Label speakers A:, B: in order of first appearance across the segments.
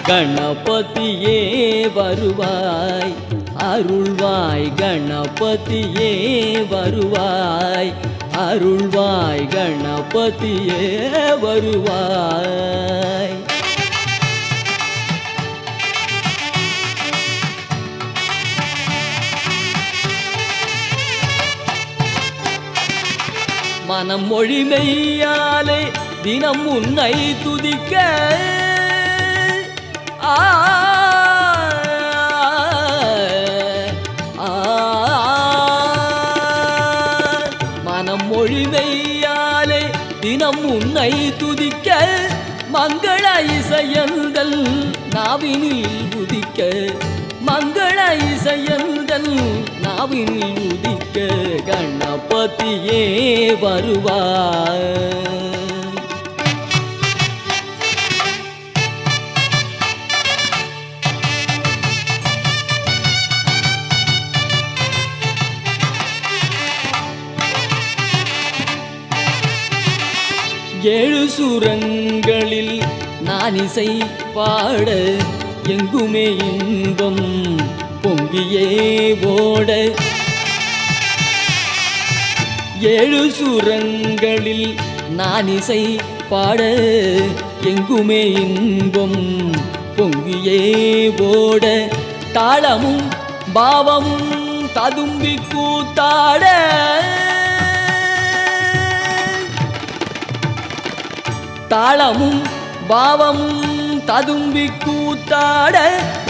A: கணபதியே வருவாய், அருள்வாய் கணபதியே வருவாய், அருள்வாய் கணபதியே வருவாய். மனம் மொழி மெய்யாலே தினம் உன்னை துதிக்க மனம் மொழி மெய்யாலே தினம் உன்னை துதிக்க மங்கள இசையந்தல் நாவினில் உதிக்க, மங்கள இசையந்தல் நாவினில் உதிக்க கணபதியே வருவாய். ஏழு சுரங்களில் நான் இசை பாட எங்குமே இன்பம் பொங்கியே ஓட, ஏழு சுரங்களில் நான் இசை பாட எங்குமே இன்பம் பொங்கியே ஓட, தாளமும் பாவமும் ததும்பி கூத்தாட, தாளமும் பாவமும் ததும்பி கூத்தாட,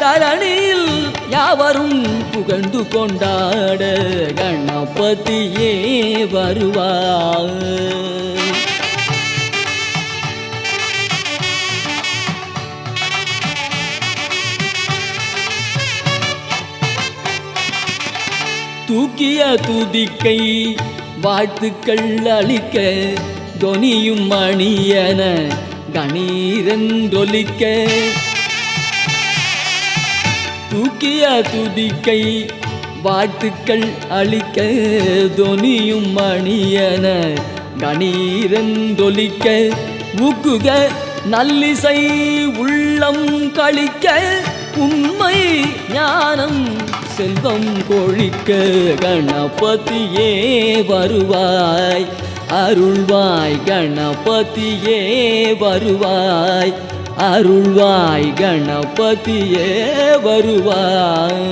A: தரணியில் யாவரும் புகழ்ந்து கொண்டாட கணபதியே வருவாய். தூக்கிய துதிக்கை வாழ்த்துக்கள் அளிக்க, தொனியும் மணியன கணீரென்றொலிக்க, தூக்கிய துதிக்கை வாழ்த்துக்கள் அளிக்க, தொனியும் மணியன கணீரென்றொலிக்க, ஊக்குக நல்லிசை உள்ளம் கழிக்க, உண்மை ஞானம் செல்வம் கொழிக்க கணபதியே வருவாய், அருள்வாய் கணபதியே வருவாய், அருள்வாய் கணபதியே வருவாய்.